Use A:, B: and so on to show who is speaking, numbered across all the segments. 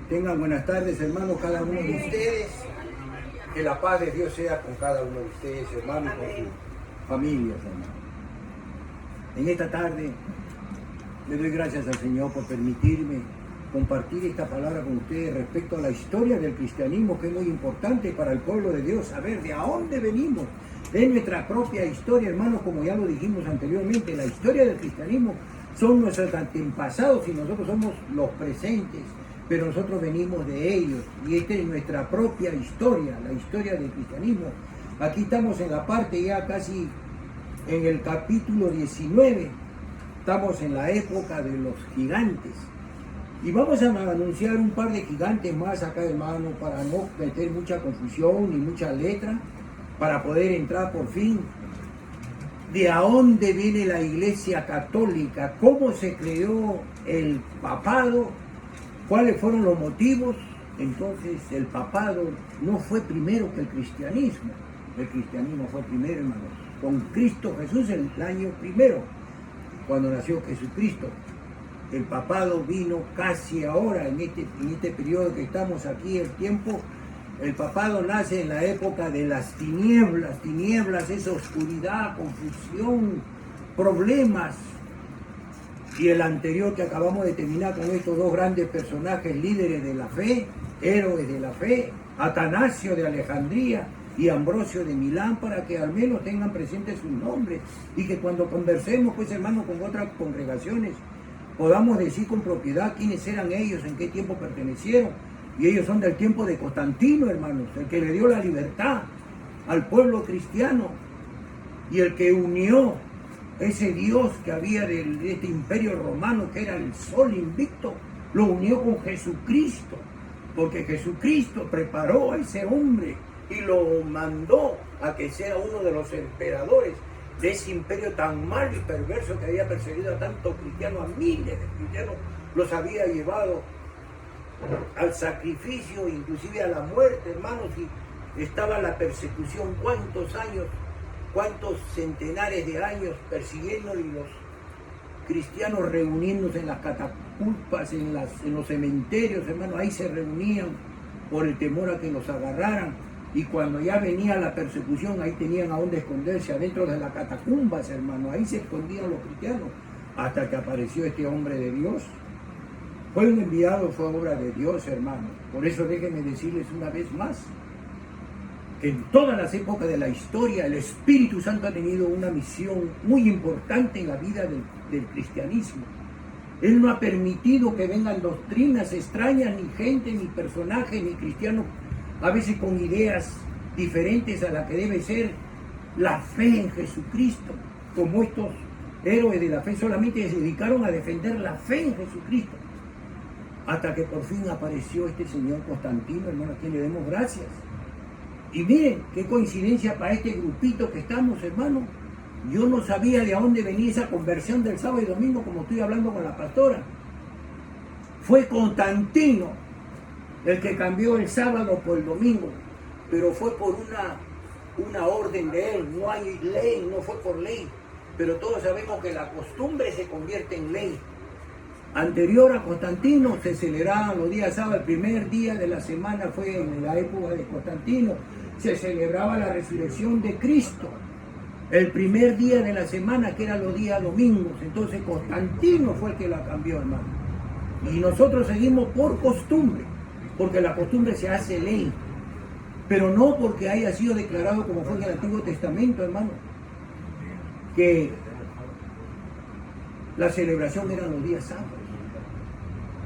A: Tengan buenas tardes, hermanos, cada uno de ustedes. Que la paz de Dios sea con cada uno de ustedes, hermanos, con sus familias, hermanos. En esta tarde le doy gracias al Señor por permitirme compartir esta palabra con ustedes respecto a la historia del cristianismo, que es muy importante para el pueblo de Dios, saber de a dónde venimos, de nuestra propia historia, hermanos, como ya lo dijimos anteriormente. La historia del cristianismo son nuestros antepasados y nosotros somos los presentes, pero nosotros venimos de ellos, y esta es nuestra propia historia, la historia del cristianismo. Aquí estamos en la parte ya casi en el capítulo 19, estamos en la época de los gigantes. Y vamos a anunciar un par de gigantes más acá, hermano, para no meter mucha confusión ni mucha letra, para poder entrar por fin de a dónde viene la Iglesia Católica, cómo se creó el papado, cuáles fueron los motivos. Entonces el papado no fue primero que el cristianismo fue primero, hermanos, con Cristo Jesús el año primero, cuando nació Jesucristo. El papado vino casi ahora, en este periodo que estamos aquí, el tiempo. El papado nace en la época de las tinieblas. Tinieblas es oscuridad, confusión, problemas. Y el anterior que acabamos de terminar con estos dos grandes personajes, líderes de la fe, héroes de la fe, Atanasio de Alejandría y Ambrosio de Milán, para que al menos tengan presentes sus nombres y que cuando conversemos, pues, hermanos, con otras congregaciones, podamos decir con propiedad quiénes eran ellos, en qué tiempo pertenecieron. Y ellos son del tiempo de Constantino, hermanos, el que le dio la libertad al pueblo cristiano y el que unió ese Dios que había de este imperio romano, que era el sol invicto, lo unió con Jesucristo, porque Jesucristo preparó a ese hombre y lo mandó a que sea uno de los emperadores de ese imperio tan malo y perverso que había perseguido a tantos cristianos, a miles de cristianos, los había llevado al sacrificio, inclusive a la muerte, hermanos, y estaba la persecución, cuántos años, cuántos centenares de años persiguiendo, y los cristianos reuniéndose en las catacumbas, en los cementerios, hermanos, ahí se reunían por el temor a que los agarraran. Y cuando ya venía la persecución, ahí tenían a dónde esconderse, adentro de las catacumbas, hermano. Ahí se escondían los cristianos, hasta que apareció este hombre de Dios. Fue un enviado, fue obra de Dios, hermano. Por eso déjenme decirles una vez más, que en todas las épocas de la historia, el Espíritu Santo ha tenido una misión muy importante en la vida del cristianismo. Él no ha permitido que vengan doctrinas extrañas, ni gente, ni personajes, ni cristianos, a veces con ideas diferentes a la que debe ser la fe en Jesucristo, como estos héroes de la fe solamente se dedicaron a defender la fe en Jesucristo, hasta que por fin apareció este señor Constantino, hermano, a quien le demos gracias. Y miren, qué coincidencia para este grupito que estamos, hermano. Yo no sabía de dónde venía esa conversión del sábado y domingo, como estoy hablando con la pastora. Fue Constantino el que cambió el sábado por el domingo, pero fue por una orden de él. No hay ley, no fue por ley, pero todos sabemos que la costumbre se convierte en ley. Anterior a Constantino se celebraban los días sábados. El primer día de la semana fue en la época de Constantino, se celebraba la resurrección de Cristo. El primer día de la semana, que eran los días domingos. Entonces Constantino fue el que la cambió, hermano. Y nosotros seguimos por costumbre, porque la costumbre se hace ley, pero no porque haya sido declarado como fue en el Antiguo Testamento, hermano, que la celebración eran los días sábados.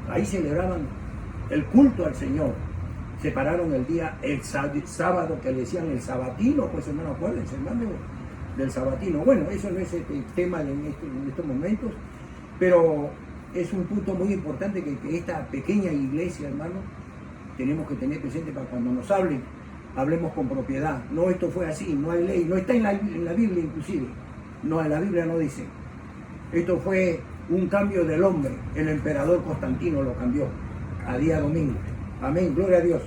A: Ahí celebraban el culto al Señor. Separaron el día, el sábado, que le decían el sabatino, pues, hermano, acuérdense, hermano, del sabatino. Bueno, eso no es el tema en estos momentos, pero es un punto muy importante que esta pequeña iglesia, hermano, tenemos que tener presente para cuando nos hablen, hablemos con propiedad. No, esto fue así, no hay ley, no está en la Biblia inclusive. No, en la Biblia no dice. Esto fue un cambio del hombre. El emperador Constantino lo cambió a día domingo. Amén, gloria a Dios.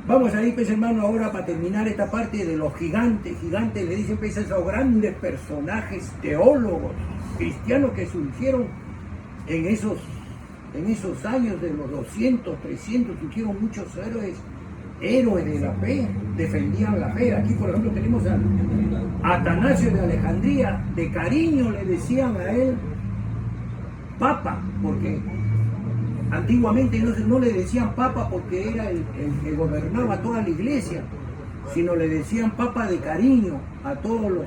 A: Vamos a ir, pues, hermano, ahora para terminar esta parte de los gigantes. Gigantes le dicen, pues, a esos grandes personajes teólogos cristianos que surgieron en esos en esos años de los 200, 300, surgieron muchos héroes de la fe, defendían la fe. Aquí, por ejemplo, tenemos a Atanasio de Alejandría, de cariño le decían a él Papa, porque antiguamente no le decían Papa porque era el que gobernaba toda la iglesia, sino le decían Papa de cariño a todos los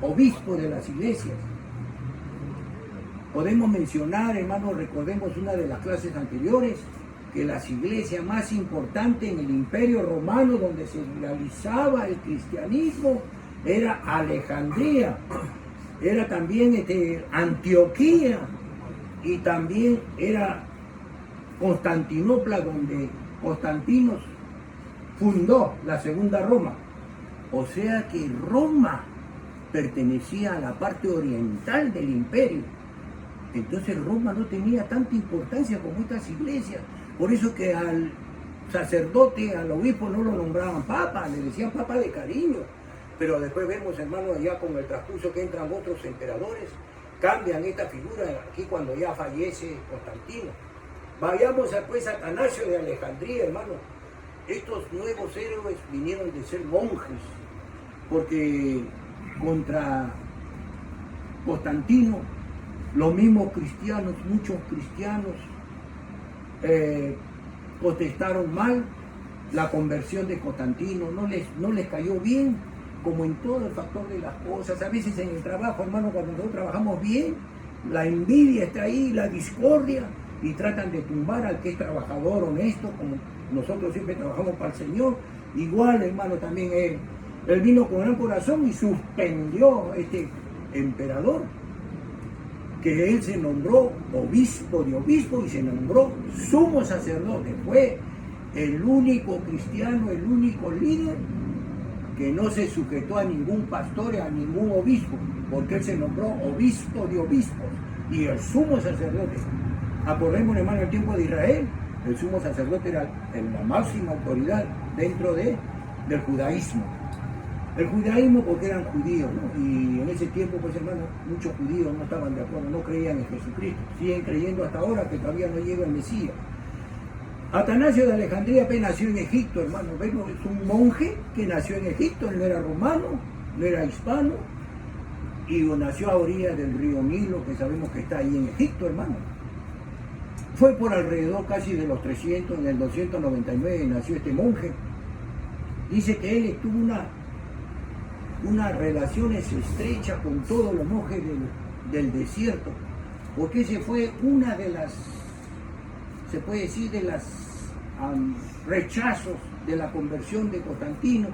A: obispos de las iglesias. Podemos mencionar, hermanos, recordemos una de las clases anteriores, que las iglesias más importantes en el Imperio Romano, donde se realizaba el cristianismo, era Alejandría, era también Antioquía, y también era Constantinopla, donde Constantino fundó la segunda Roma. O sea que Roma pertenecía a la parte oriental del imperio. Entonces Roma no tenía tanta importancia como estas iglesias. Por eso que al sacerdote, al obispo no lo nombraban papa, le decían papa de cariño. Pero después vemos, hermanos, allá con el transcurso que entran otros emperadores, cambian esta figura aquí cuando ya fallece Constantino. Vayamos pues a Atanasio de Alejandría, hermano. Estos nuevos héroes vinieron de ser monjes, porque contra Constantino, los mismos cristianos, muchos cristianos, protestaron mal la conversión de Constantino, no les cayó bien, como en todo el factor de las cosas. A veces en el trabajo, hermano, cuando nosotros trabajamos bien, la envidia está ahí, la discordia, y tratan de tumbar al que es trabajador, honesto, como nosotros siempre trabajamos para el Señor. Igual, hermano, también él vino con gran corazón y suspendió a este emperador, que él se nombró obispo de obispo y se nombró sumo sacerdote. Fue el único cristiano, el único líder que no se sujetó a ningún pastor, a ningún obispo, porque él se nombró obispo de obispos y el sumo sacerdote. Acordemos, hermano, el tiempo de Israel, el sumo sacerdote era la máxima autoridad dentro del judaísmo. El judaísmo porque eran judíos, ¿no? Y en ese tiempo, pues, hermano, muchos judíos no estaban de acuerdo, no creían en Jesucristo. Siguen creyendo hasta ahora que todavía no llega el Mesías. Atanasio de Alejandría apenas nació en Egipto, hermano. Vemos, es un monje que nació en Egipto, él no era romano, no era hispano, y nació a orillas del río Nilo, que sabemos que está ahí en Egipto, hermano. Fue por alrededor casi de los 300, en el 299 nació este monje. Dice que él tuvo unas relaciones estrechas con todos los monjes del desierto, porque ese fue una de las, se puede decir, de las rechazos de la conversión de Constantino,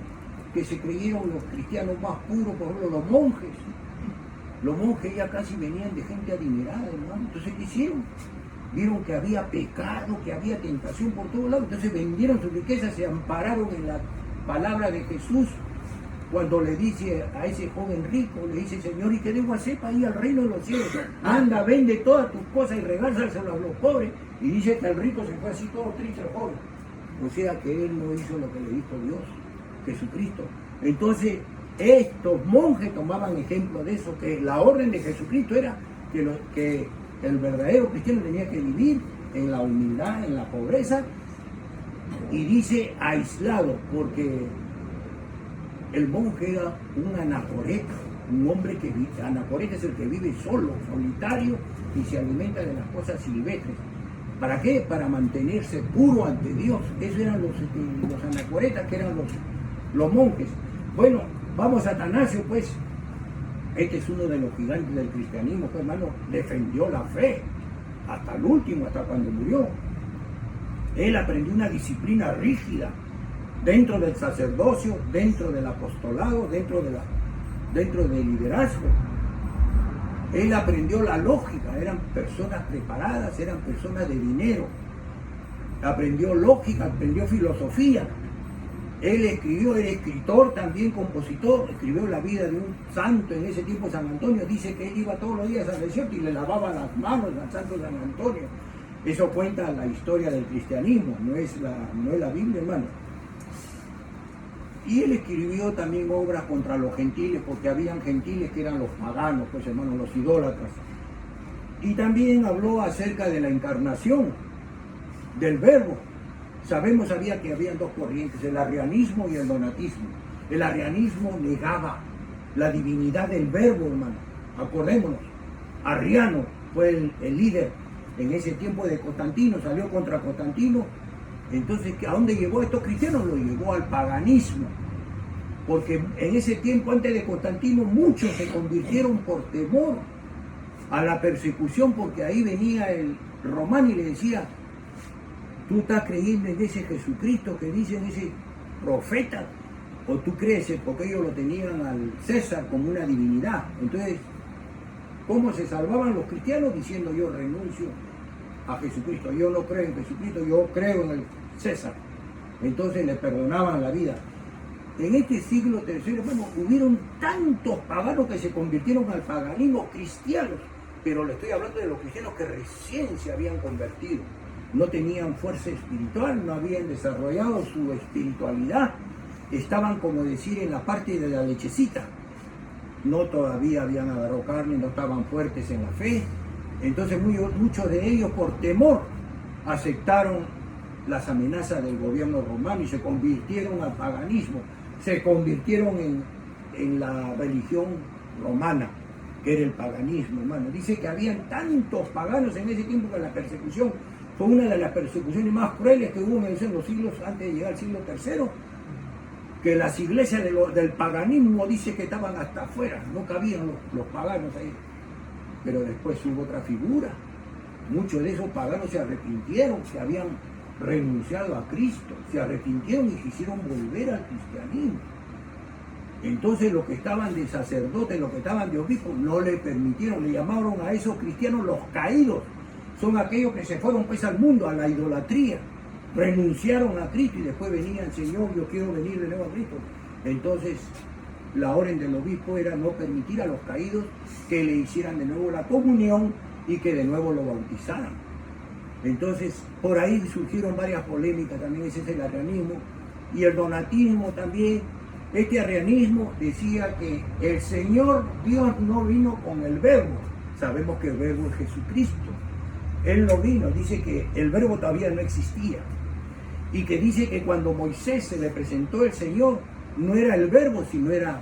A: que se creyeron los cristianos más puros, por ejemplo los monjes. Los monjes ya casi venían de gente adinerada, hermano. Entonces, ¿qué hicieron? Vieron que había pecado, que había tentación por todos lados, entonces vendieron sus riquezas, se ampararon en la palabra de Jesús. Cuando le dice a ese joven rico, le dice: Señor, ¿y qué debo hacer para ir al reino de los cielos? Anda, vende todas tus cosas y regálaselas a los pobres. Y dice que el rico se fue así todo triste, joven. O sea que él no hizo lo que le dijo Dios, Jesucristo. Entonces, estos monjes tomaban ejemplo de eso, que la orden de Jesucristo era que el verdadero cristiano tenía que vivir en la humildad, en la pobreza, y dice aislado, porque el monje era un anacoreta, un hombre que vive. Anacoreta es el que vive solo, solitario, y se alimenta de las cosas silvestres. ¿Para qué? Para mantenerse puro ante Dios. Esos eran los anacoretas, que eran los monjes. Bueno, vamos a Atanasio, pues. Este es uno de los gigantes del cristianismo, que, hermano, defendió la fe hasta el último, hasta cuando murió. Él aprendió una disciplina rígida dentro del sacerdocio, dentro del apostolado, dentro del liderazgo. Él aprendió la lógica, eran personas preparadas, eran personas de dinero. Aprendió lógica, aprendió filosofía. Él escribió, era escritor, también compositor, escribió la vida de un santo en ese tiempo, San Antonio. Dice que él iba todos los días al desierto y le lavaba las manos al santo San Antonio. Eso cuenta la historia del cristianismo, no es la Biblia, hermano. Y él escribió también obras contra los gentiles, porque habían gentiles que eran los paganos, pues, hermano, los idólatras. Y también habló acerca de la encarnación del Verbo. Sabía que habían dos corrientes, el arrianismo y el donatismo. El arrianismo negaba la divinidad del Verbo, hermano. Acordémonos, Arriano fue el líder en ese tiempo de Constantino, salió contra Constantino. Entonces, ¿a dónde llevó a estos cristianos? Lo llevó al paganismo. Porque en ese tiempo, antes de Constantino, muchos se convirtieron por temor a la persecución, porque ahí venía el romano y le decía: tú estás creyendo en ese Jesucristo que dicen, ese profeta, o tú crees, porque ellos lo tenían al César como una divinidad. Entonces, ¿cómo se salvaban los cristianos? Diciendo: yo renuncio a Jesucristo, yo no creo en Jesucristo, yo creo en el César. Entonces le perdonaban la vida. En este siglo III, hermano, hubieron tantos paganos que se convirtieron al paganismo, cristianos, pero le estoy hablando de los cristianos que recién se habían convertido. No tenían fuerza espiritual, no habían desarrollado su espiritualidad, estaban, como decir, en la parte de la lechecita. No todavía habían agarrado carne, no estaban fuertes en la fe. Entonces muchos de ellos, por temor, aceptaron las amenazas del gobierno romano y se convirtieron al paganismo, se convirtieron en la religión romana, que era el paganismo, hermano. Dice que habían tantos paganos en ese tiempo que la persecución fue una de las persecuciones más crueles que hubo en los siglos antes de llegar al siglo III, que las iglesias del paganismo dice que estaban hasta afuera, no cabían los paganos ahí. Pero después hubo otra figura. Muchos de esos paganos se arrepintieron, se habían renunciado a Cristo, se arrepintieron y quisieron volver al cristianismo. Entonces los que estaban de sacerdotes, los que estaban de obispos, no le permitieron, le llamaron a esos cristianos los caídos. Son aquellos que se fueron pues al mundo, a la idolatría, renunciaron a Cristo y después venían: Señor, yo quiero venir de nuevo a Cristo. Entonces la orden del obispo era no permitir a los caídos que le hicieran de nuevo la comunión y que de nuevo lo bautizaran. Entonces por ahí surgieron varias polémicas también. Ese es el arrianismo y el donatismo también. Este arrianismo decía que el Señor Dios no vino con el Verbo. Sabemos que el Verbo es Jesucristo. Él no vino, dice que el Verbo todavía no existía. Y que dice que cuando Moisés se le presentó el Señor, no era el Verbo, sino era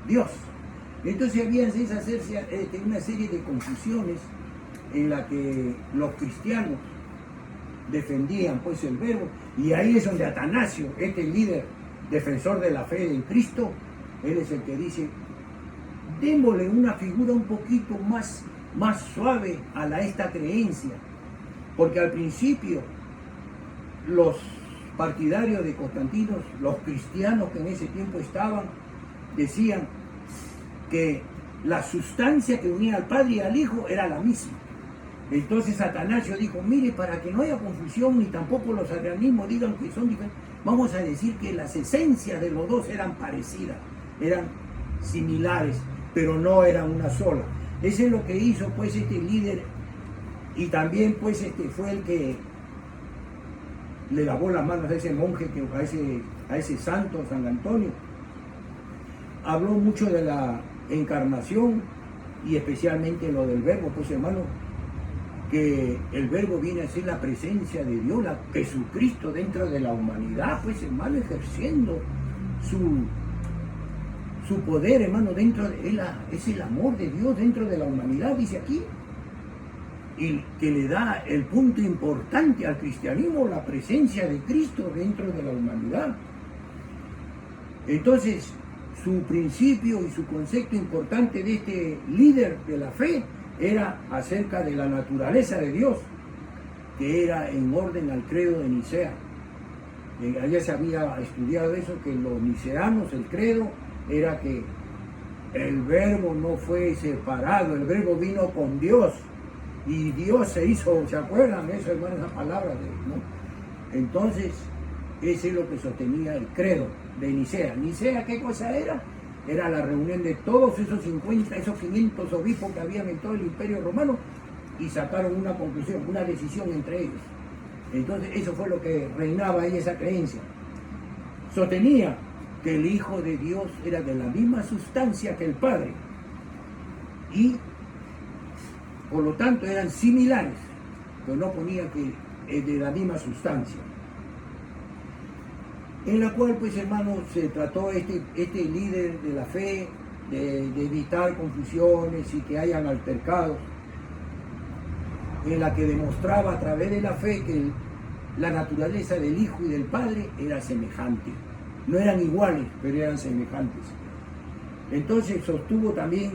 A: Dios. Entonces había una serie de confusiones en la que los cristianos defendían pues el Verbo. Y ahí es donde Atanasio, este líder defensor de la fe en Cristo, él es el que dice: démosle una figura un poquito más suave a esta creencia, porque al principio los partidarios de Constantino, los cristianos que en ese tiempo estaban, decían que la sustancia que unía al Padre y al Hijo era la misma. Entonces Atanasio dijo: mire, para que no haya confusión ni tampoco los arrianismos digan que son diferentes, vamos a decir que las esencias de los dos eran parecidas, eran similares, pero no eran una sola. Eso es lo que hizo pues este líder, y también pues fue el que le lavó las manos a ese monje, a ese santo, San Antonio. Habló mucho de la encarnación y especialmente lo del Verbo, pues hermano, que el Verbo viene a ser la presencia de Dios, Jesucristo dentro de la humanidad, pues hermano, ejerciendo su poder, hermano, dentro de él, es el amor de Dios dentro de la humanidad, dice aquí, y que le da el punto importante al cristianismo, la presencia de Cristo dentro de la humanidad. Entonces, su principio y su concepto importante de este líder de la fe era acerca de la naturaleza de Dios, que era en orden al credo de Nicea. Allá se había estudiado eso, que los niceanos, el credo, era que el Verbo no fue separado, el Verbo vino con Dios, y Dios se hizo, ¿se acuerdan de eso, hermanos, esa palabra? ¿No? Entonces, ese es lo que sostenía el credo de Nicea. ¿Nicea qué cosa era? Era la reunión de todos esos 500 obispos que habían en todo el Imperio Romano y sacaron una conclusión, una decisión entre ellos. Entonces, eso fue lo que reinaba ahí, esa creencia. Sostenía que el Hijo de Dios era de la misma sustancia que el Padre y por lo tanto eran similares, pero no ponía que de la misma sustancia. En la cual, pues hermano, se trató este líder de la fe de evitar confusiones y que hayan altercados, en la que demostraba a través de la fe que la naturaleza del Hijo y del Padre era semejante. No eran iguales, pero eran semejantes. Entonces sostuvo también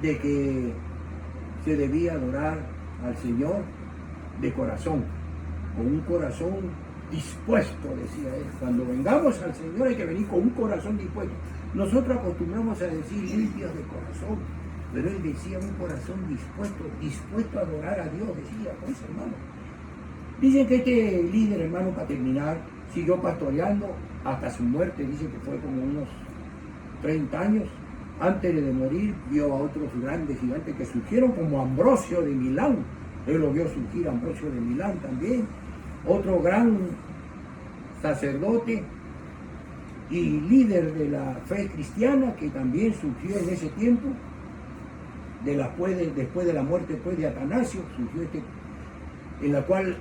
A: de que se debía adorar al Señor de corazón, con un corazón dispuesto, decía él. Cuando vengamos al Señor hay que venir con un corazón dispuesto. Nosotros acostumbramos a decir limpios de corazón, pero él decía un corazón dispuesto a adorar a Dios, decía, pues hermano. Dicen que este líder, hermano, para terminar, siguió pastoreando hasta su muerte, dice que fue como unos 30 años. Antes de morir, vio a otros grandes gigantes que surgieron, como Ambrosio de Milán. Él lo vio surgir, Ambrosio de Milán también. Otro gran sacerdote y líder de la fe cristiana que también surgió en ese tiempo, después de la muerte pues, de Atanasio, surgió en la cual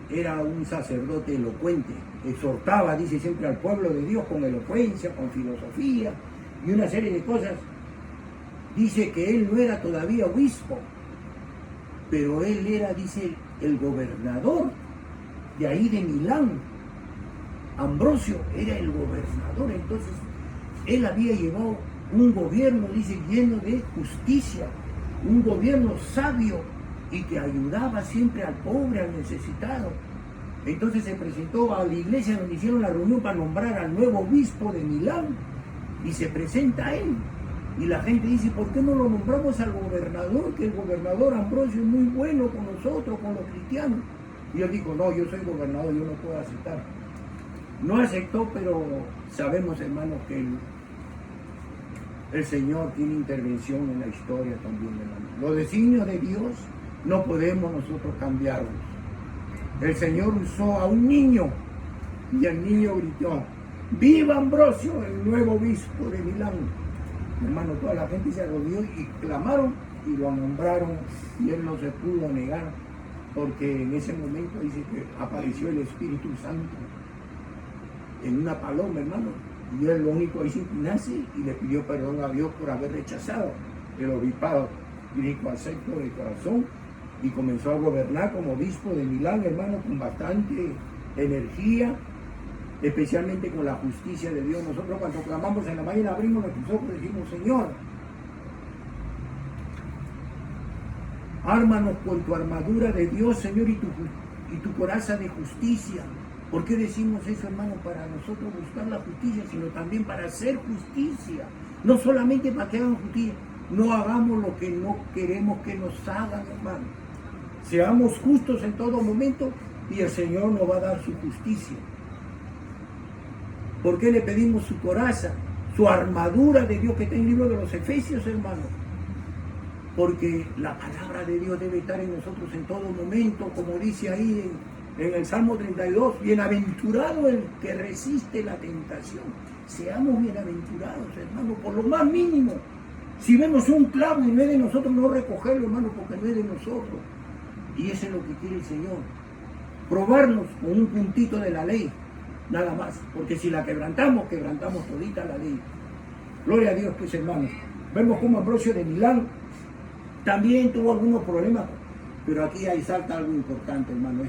A: era un sacerdote elocuente, exhortaba, dice siempre, al pueblo de Dios con elocuencia, con filosofía y una serie de cosas. Dice que él no era todavía obispo, pero él era, dice, el gobernador de ahí de Milán. Ambrosio era el gobernador, entonces él había llevado un gobierno, dice, lleno de justicia, un gobierno sabio y que ayudaba siempre al pobre, al necesitado. Entonces se presentó a la iglesia donde hicieron la reunión para nombrar al nuevo obispo de Milán y se presenta a él. Y la gente dice, ¿por qué no lo nombramos al gobernador? Que el gobernador Ambrosio es muy bueno con nosotros, con los cristianos. Y él dijo, no, yo soy gobernador, yo no puedo aceptar. No aceptó, pero sabemos, hermanos, que el Señor tiene intervención en la historia también, hermanos. Los designios de Dios no podemos nosotros cambiarlos. El Señor usó a un niño y el niño gritó, ¡viva Ambrosio, el nuevo obispo de Milán! Hermano, toda la gente se arrodilló y clamaron y lo nombraron y él no se pudo negar porque en ese momento dice que apareció el Espíritu Santo en una paloma, hermano, y él lo único hizo inclinarse y le pidió perdón a Dios por haber rechazado el obispado y dijo, acepto de corazón, y comenzó a gobernar como obispo de Milán, hermano, con bastante energía, especialmente con la justicia de Dios. Nosotros cuando clamamos en la mañana abrimos nuestros ojos y decimos, Señor, ármanos con tu armadura de Dios, Señor, y tu coraza de justicia. ¿Por qué decimos eso, hermano? Para nosotros buscar la justicia, sino también para hacer justicia. No solamente para que hagan justicia, no hagamos lo que no queremos que nos hagan, hermano. Seamos justos en todo momento y el Señor nos va a dar su justicia. ¿Por qué le pedimos su coraza, su armadura de Dios que está en el libro de los Efesios, hermano? Porque la palabra de Dios debe estar en nosotros en todo momento, como dice ahí en el Salmo 32, bienaventurado el que resiste la tentación. Seamos bienaventurados, hermano, por lo más mínimo. Si vemos un clavo y no es de nosotros, no recogerlo, hermano, porque no es de nosotros. Y eso es lo que quiere el Señor. Probarnos con un puntito de la ley, nada más. Porque si la quebrantamos todita la ley. Gloria a Dios, pues, hermanos. Vemos como Ambrosio de Milán también tuvo algunos problemas, pero aquí ahí salta algo importante, hermano.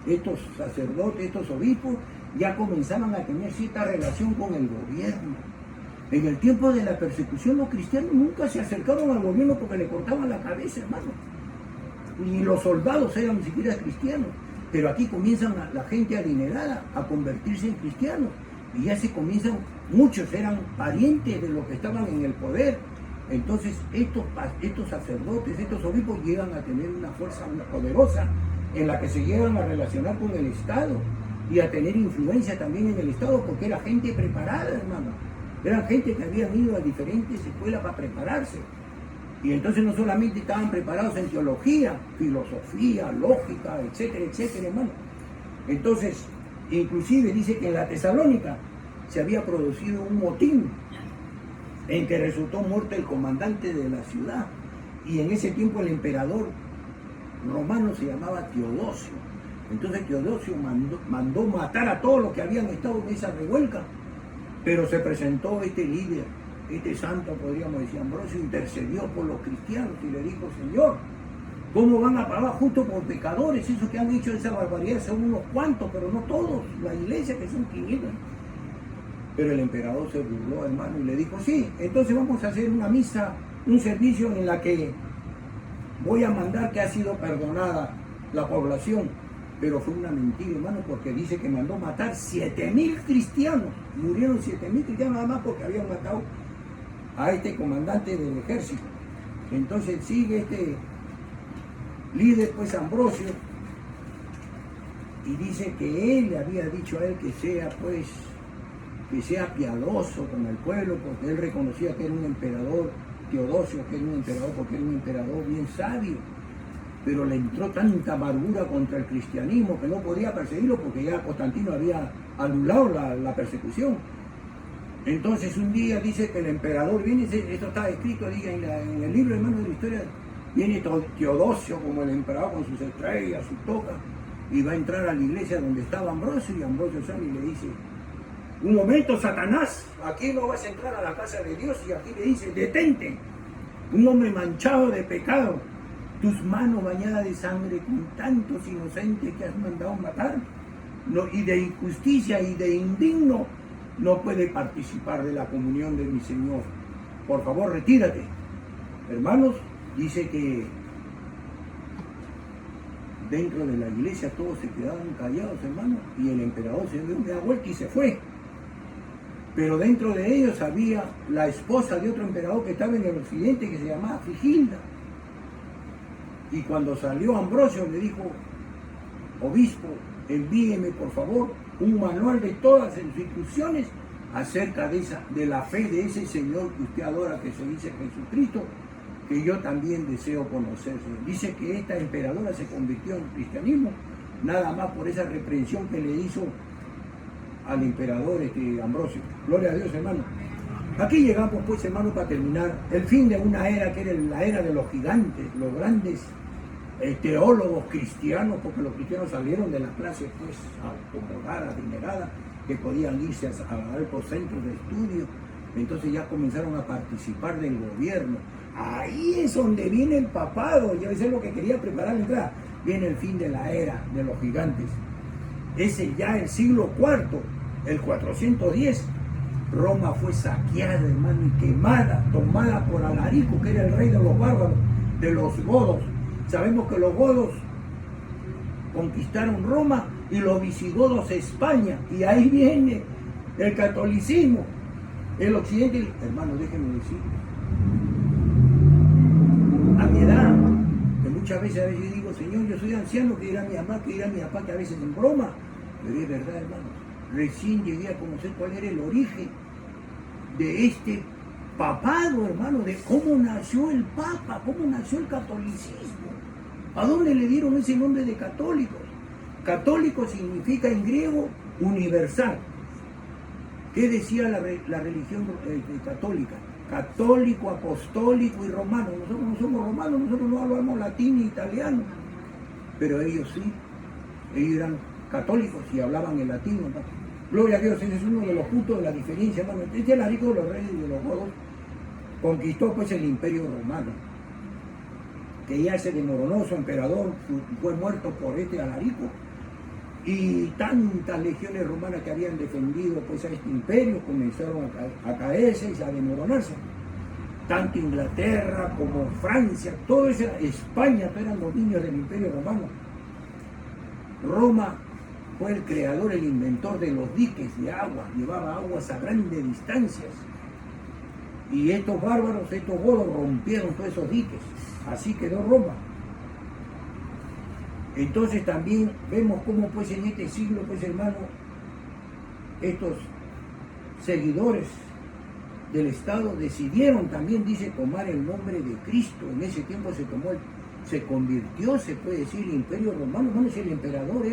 A: Estos sacerdotes, estos obispos, ya comenzaban a tener cierta relación con el gobierno. En el tiempo de la persecución, los cristianos nunca se acercaron al gobierno porque le cortaban la cabeza, hermano. Ni los soldados eran ni siquiera cristianos. Pero aquí comienzan la gente adinerada a convertirse en cristianos. Y ya se comienzan, muchos eran parientes de los que estaban en el poder. Entonces estos sacerdotes, estos obispos llegan a tener una fuerza poderosa en la que se llegan a relacionar con el Estado y a tener influencia también en el Estado, porque era gente preparada, hermano. Eran gente que habían ido a diferentes escuelas para prepararse. Y entonces no solamente estaban preparados en teología, filosofía, lógica, etcétera, etcétera, hermano. Entonces, inclusive dice que en la Tesalónica se había producido un motín en que resultó muerto el comandante de la ciudad. Y en ese tiempo el emperador romano se llamaba Teodosio. Entonces Teodosio mandó matar a todos los que habían estado en esa revuelta. Pero se presentó este líder, este santo, podríamos decir, Ambrosio, intercedió por los cristianos y le dijo: Señor, ¿cómo van a pagar justo por pecadores? Esos que han hecho esa barbaridad son unos cuantos, pero no todos. La iglesia, que son 500. Pero el emperador se burló, hermano, y le dijo: sí, entonces vamos a hacer una misa, un servicio en la que voy a mandar que ha sido perdonada la población. Pero fue una mentira, hermano, porque dice que mandó matar 7.000 cristianos. Murieron 7.000 cristianos nada más porque habían matado a este comandante del ejército. Entonces sigue este líder, pues Ambrosio, y dice que él le había dicho a él que sea piadoso con el pueblo, porque él reconocía que era un emperador, Teodosio, que era un emperador, porque era un emperador bien sabio. Pero le entró tanta amargura contra el cristianismo que no podía perseguirlo, porque ya Constantino había anulado la persecución. Entonces un día dice que el emperador viene, esto está escrito en el libro, hermano, de la historia, viene Teodosio como el emperador con sus estrellas, su toca, y va a entrar a la iglesia donde estaba Ambrosio, y Ambrosio sale y le dice: un momento, Satanás, aquí no vas a entrar a la casa de Dios. Y aquí le dice: detente, un hombre manchado de pecado, tus manos bañadas de sangre con tantos inocentes que has mandado matar, y de injusticia y de indigno, no puede participar de la comunión de mi Señor. Por favor, retírate. Hermanos, dice que dentro de la iglesia todos se quedaban callados, hermanos, y el emperador se dio una vuelta y se fue. Pero dentro de ellos había la esposa de otro emperador que estaba en el occidente, que se llamaba Frigilda. Y cuando salió Ambrosio le dijo: obispo, envíeme por favor un manual de todas las instrucciones acerca de la fe de ese Señor que usted adora, que se dice Jesucristo, que yo también deseo conocer. Dice que esta emperadora se convirtió en cristianismo nada más por esa reprensión que le hizo al emperador Ambrosio. Gloria a Dios, hermano. Aquí llegamos, pues, hermano, para terminar el fin de una era que era la era de los gigantes, los grandes teólogos cristianos, porque los cristianos salieron de la clase, pues, acomodada, adinerada, que podían irse a altos centros de estudio. Entonces ya comenzaron a participar del gobierno. Ahí es donde viene el papado, y eso es lo que quería preparar la entrada. Viene el fin de la era de los gigantes. Ese ya el siglo IV, el 410, Roma fue saqueada, hermano, y quemada, tomada por Alarico, que era el rey de los bárbaros, de los godos. Sabemos que los godos conquistaron Roma y los visigodos España, y ahí viene el catolicismo. El occidente, hermano, déjenme decir, a mi edad, que muchas veces a veces digo: Señor, yo soy anciano, que dirá mi mamá, que dirá mi papá, que a veces en broma, pero es verdad, hermano. Recién llegué a conocer cuál era el origen de este papado, hermano, de cómo nació el papa, cómo nació el catolicismo. ¿A dónde le dieron ese nombre de católicos? Católico significa en griego universal. ¿Qué decía la religión católica? Católico, apostólico y romano. Nosotros no somos romanos, nosotros no hablamos latín ni italiano, pero ellos sí. Ellos eran católicos y hablaban el latín, ¿no? Gloria a Dios, ese es uno de los puntos de la diferencia, hermano. Este Alarico de los reyes y de los godos conquistó, pues, el imperio romano, que ya se desmoronó. Su emperador fue muerto por este Alarico, y tantas legiones romanas que habían defendido, pues, a este imperio comenzaron a caerse y a desmoronarse. Tanto Inglaterra como Francia, todo eso, España, todos eran dominios del imperio romano. Roma fue el creador, el inventor de los diques de agua, llevaba aguas a grandes distancias. Y estos bárbaros, estos godos, rompieron todos esos diques. Así quedó Roma. Entonces también vemos cómo, pues, en este siglo, pues, hermano, estos seguidores del Estado decidieron también, dice, tomar el nombre de Cristo. En ese tiempo se convirtió, se puede decir, el imperio romano. Hermano, si el emperador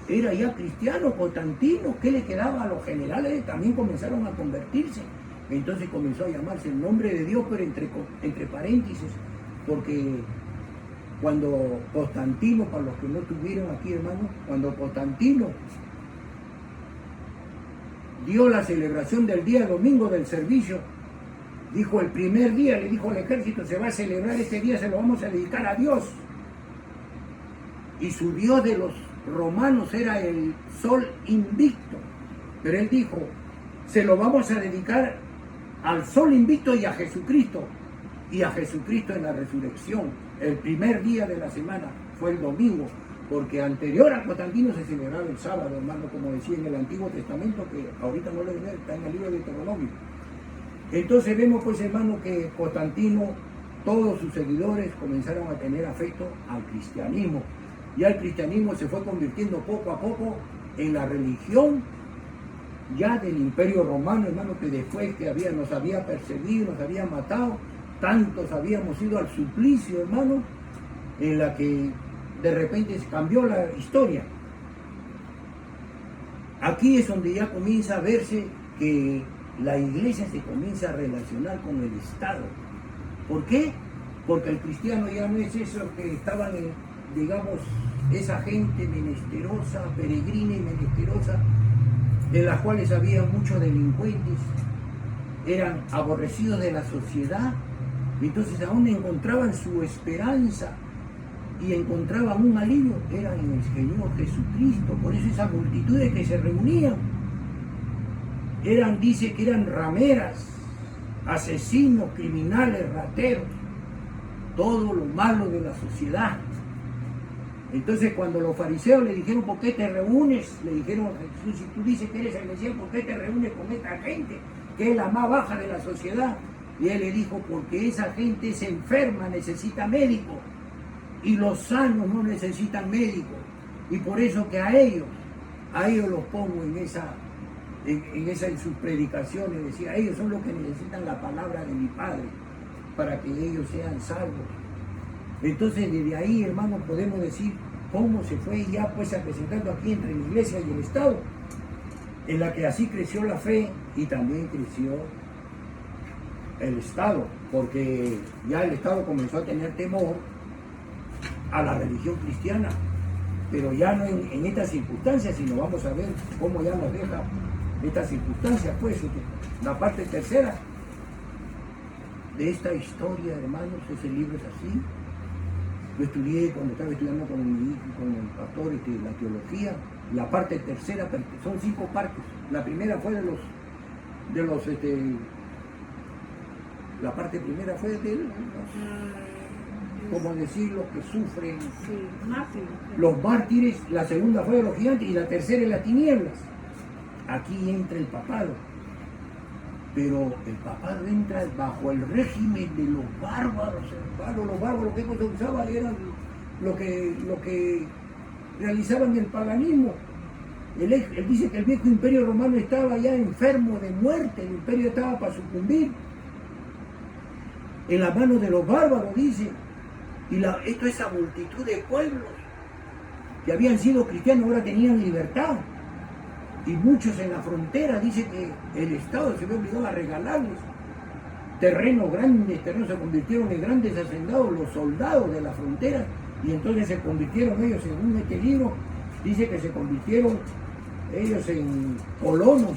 A: era ya cristiano, Constantino, ¿qué le quedaba a los generales? También comenzaron a convertirse. Entonces comenzó a llamarse el nombre de Dios, pero entre paréntesis, porque cuando Constantino, para los que no estuvieron aquí, hermanos, cuando Constantino dio la celebración del día domingo del servicio, dijo el primer día, le dijo al ejército, se va a celebrar este día, se lo vamos a dedicar a Dios. Y su Dios de los romanos era el sol invicto. Pero él dijo, se lo vamos a dedicar al sol invicto y a Jesucristo. Y a Jesucristo en la resurrección. El primer día de la semana fue el domingo, porque anterior a Constantino se celebraba el sábado, hermano, como decía en el Antiguo Testamento, que ahorita no lo ven, está en el libro de Deuteronomio. Entonces vemos, pues, hermano, que Constantino, todos sus seguidores comenzaron a tener afecto al cristianismo. Ya el cristianismo se fue convirtiendo poco a poco en la religión ya del Imperio Romano, hermano, que después que nos había perseguido, nos había matado, tantos habíamos ido al suplicio, hermano, en la que de repente cambió la historia. Aquí es donde ya comienza a verse que la iglesia se comienza a relacionar con el Estado. ¿Por qué? Porque el cristiano ya no es eso que estaban, digamos, esa gente menesterosa, peregrina y menesterosa, de las cuales había muchos delincuentes, eran aborrecidos de la sociedad, entonces aún encontraban su esperanza y encontraban un alivio, era en el Señor Jesucristo. Por eso esas multitudes que se reunían, dice que eran rameras, asesinos, criminales, rateros, todo lo malo de la sociedad. Entonces cuando los fariseos le dijeron, ¿por qué te reúnes? Le dijeron a Jesús, si tú dices que eres el Mesías, ¿por qué te reúnes con esta gente que es la más baja de la sociedad? Y él le dijo, porque esa gente es enferma, necesita médico, y los sanos no necesitan médico. Y por eso que a ellos los pongo en sus predicaciones, decía, ellos son los que necesitan la palabra de mi Padre, para que ellos sean salvos. Entonces desde ahí, hermanos, podemos decir cómo se fue ya pues acrecentando aquí entre la iglesia y el Estado, en la que así creció la fe y también creció el Estado, porque ya el Estado comenzó a tener temor a la religión cristiana, pero ya no en estas circunstancias, sino vamos a ver cómo ya nos deja estas circunstancias, pues la parte tercera de esta historia, hermanos. Ese libro es así. Lo estudié cuando estaba estudiando con el pastor la teología. La parte tercera, son 5 partes. La primera fue la parte primera fue de como decir, los que sufren, los mártires. La segunda fue de los gigantes y la tercera es las tinieblas. Aquí entra el papado, pero el papado entra bajo el régimen de los bárbaros, hermano. Los bárbaros que se usaban eran lo que realizaban el paganismo. Él dice que el viejo imperio romano estaba ya enfermo de muerte, el imperio estaba para sucumbir en las manos de los bárbaros, dice. Y esa multitud de pueblos que habían sido cristianos ahora tenían libertad. Y muchos en la frontera, dice que el Estado se ve obligado a regalarles terrenos grandes, se convirtieron en grandes hacendados los soldados de la frontera, y entonces se convirtieron ellos, según este libro, dice que se convirtieron ellos en colonos.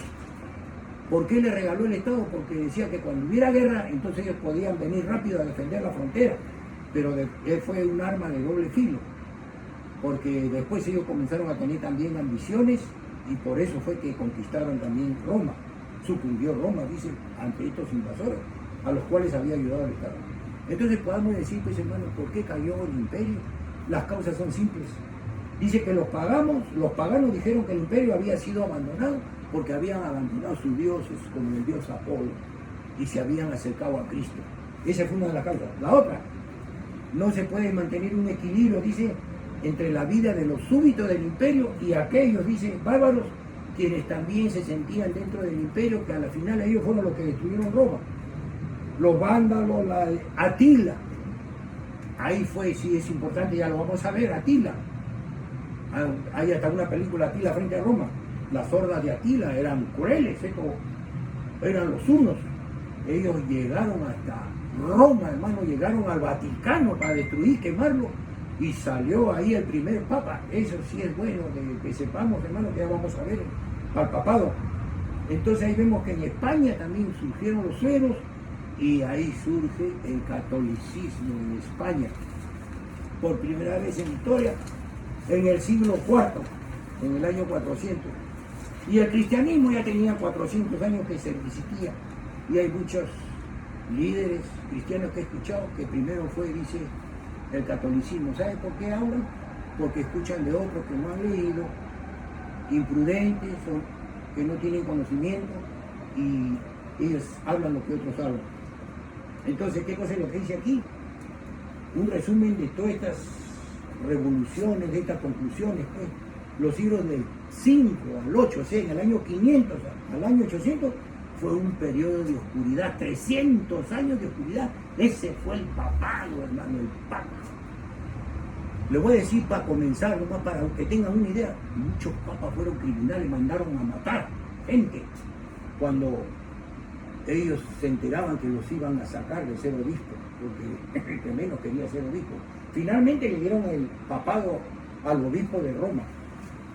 A: ¿Por qué le regaló el Estado? Porque decía que cuando hubiera guerra, entonces ellos podían venir rápido a defender la frontera, pero fue un arma de doble filo, porque después ellos comenzaron a tener también ambiciones, y por eso fue que conquistaron también Roma. Sucumbió Roma, dice, ante estos invasores, a los cuales había ayudado el Estado. Entonces podemos decir, pues hermanos, ¿por qué cayó el imperio? Las causas son simples. Dice que los paganos dijeron que el imperio había sido abandonado porque habían abandonado sus dioses, como el dios Apolo, y se habían acercado a Cristo. Esa fue una de las causas. La otra, no se puede mantener un equilibrio, dice, entre la vida de los súbditos del imperio y aquellos, dice, bárbaros, quienes también se sentían dentro del imperio, que a la final ellos fueron los que destruyeron Roma. Los vándalos, Atila. Ahí fue, sí es importante, ya lo vamos a ver, Atila. Hay hasta una película, Atila frente a Roma. Las hordas de Atila eran crueles, eran los hunos. Ellos llegaron hasta Roma, hermano, llegaron al Vaticano para destruir, quemarlo, y salió ahí el primer papa. Eso sí es bueno que sepamos, hermano, que ya vamos a ver al papado. Entonces ahí vemos que en España también surgieron los sueros y ahí surge el catolicismo en España. Por primera vez en historia, en el siglo IV, en el año 400. Y el cristianismo ya tenía 400 años que se existía. Y hay muchos líderes cristianos que he escuchado que primero fue, dice, el catolicismo. ¿Sabe por qué hablan? Porque escuchan de otros que no han leído, imprudentes o que no tienen conocimiento y ellos hablan lo que otros hablan. Entonces, ¿qué cosa es lo que dice aquí? Un resumen de todas estas revoluciones, de estas conclusiones, pues, los siglos del 5 al 8, o sea, en el año 500 al año 800, fue un periodo de oscuridad, 300 años de oscuridad. Ese fue el papado, hermano, el papa. Le voy a decir para comenzar, nomás para que tengan una idea, muchos papas fueron criminales, mandaron a matar gente cuando ellos se enteraban que los iban a sacar de ser obispo, porque el que menos quería ser obispo. Finalmente le dieron el papado al obispo de Roma,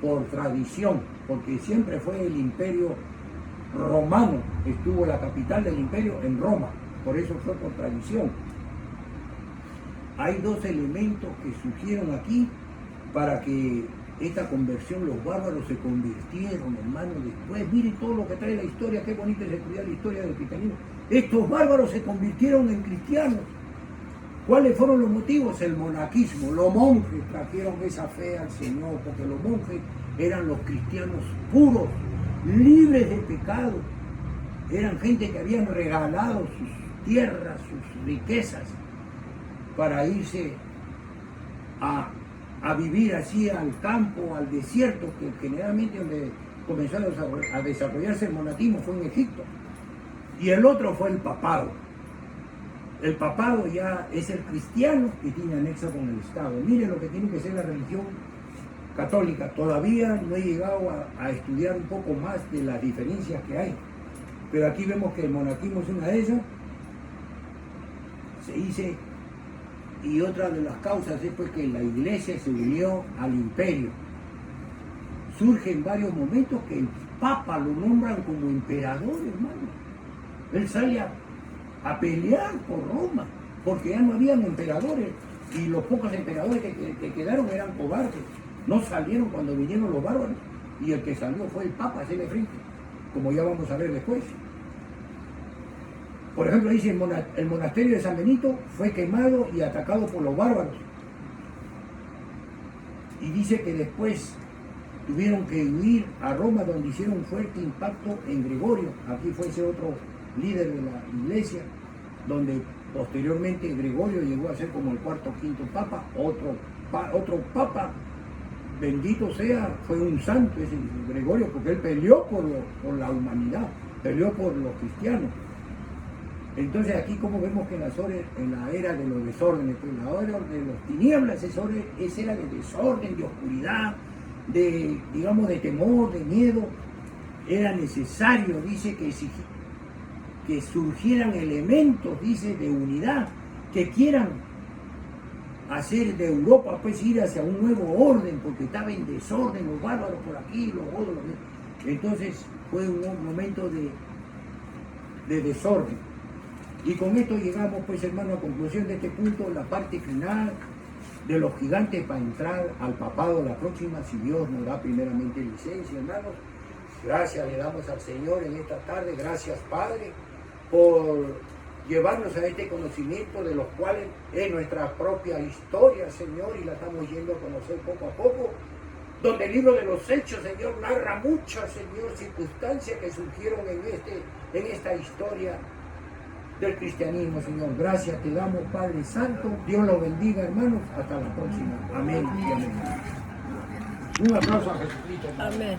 A: por tradición, porque siempre fue el imperio romano, estuvo la capital del imperio en Roma, por eso fue por tradición. Hay dos elementos que surgieron aquí para que esta conversión, los bárbaros se convirtieron, hermano, después. Miren todo lo que trae la historia, qué bonito es estudiar la historia del cristianismo. Estos bárbaros se convirtieron en cristianos. ¿Cuáles fueron los motivos? El monaquismo. Los monjes trajeron esa fe al Señor, porque los monjes eran los cristianos puros, libres de pecado. Eran gente que habían regalado sus tierras, sus riquezas, para irse a vivir así al campo, al desierto, que generalmente donde comenzó a desarrollarse el monatismo fue en Egipto. Y el otro fue el papado. El papado ya es el cristiano que tiene anexo con el Estado. Miren lo que tiene que ser la religión católica. Todavía no he llegado a estudiar un poco más de las diferencias que hay. Pero aquí vemos que el monaquismo es una de ellas. Se dice, y otra de las causas es pues que la iglesia se unió al imperio. Surge en varios momentos que el papa lo nombran como emperador, hermano. Él sale a pelear por Roma, porque ya no habían emperadores, y los pocos emperadores que quedaron eran cobardes. No salieron cuando vinieron los bárbaros, y el que salió fue el papa, ese de frente, como ya vamos a ver después. Por ejemplo, dice el monasterio de San Benito fue quemado y atacado por los bárbaros. Y dice que después tuvieron que huir a Roma, donde hicieron un fuerte impacto en Gregorio. Aquí fue ese otro líder de la iglesia, donde posteriormente Gregorio llegó a ser como el cuarto o quinto papa. Otro papa, bendito sea, fue un santo ese Gregorio, porque él peleó por la humanidad, peleó por los cristianos. Entonces aquí como vemos que en la era de los desórdenes, pues la era de los tinieblas, esa era de desorden, de oscuridad, de, digamos, de temor, de miedo. Era necesario, dice, que surgieran elementos, dice, de unidad, que quieran hacer de Europa, pues ir hacia un nuevo orden, porque estaba en desorden, los bárbaros por aquí, los godos, entonces fue un momento de desorden. Y con esto llegamos, pues, hermano, a conclusión de este punto, la parte final de los gigantes para entrar al papado la próxima, si Dios nos da primeramente licencia, hermanos. Gracias le damos al Señor en esta tarde, gracias, Padre, por llevarnos a este conocimiento de los cuales es nuestra propia historia, Señor, y la estamos yendo a conocer poco a poco, donde el libro de los Hechos, Señor, narra muchas, Señor, circunstancias que surgieron en esta historia del cristianismo, Señor. Gracias te damos, Padre Santo. Dios los bendiga, hermanos. Hasta la próxima. Amén y amén. Un aplauso a Jesucristo, hermano.
B: Amén.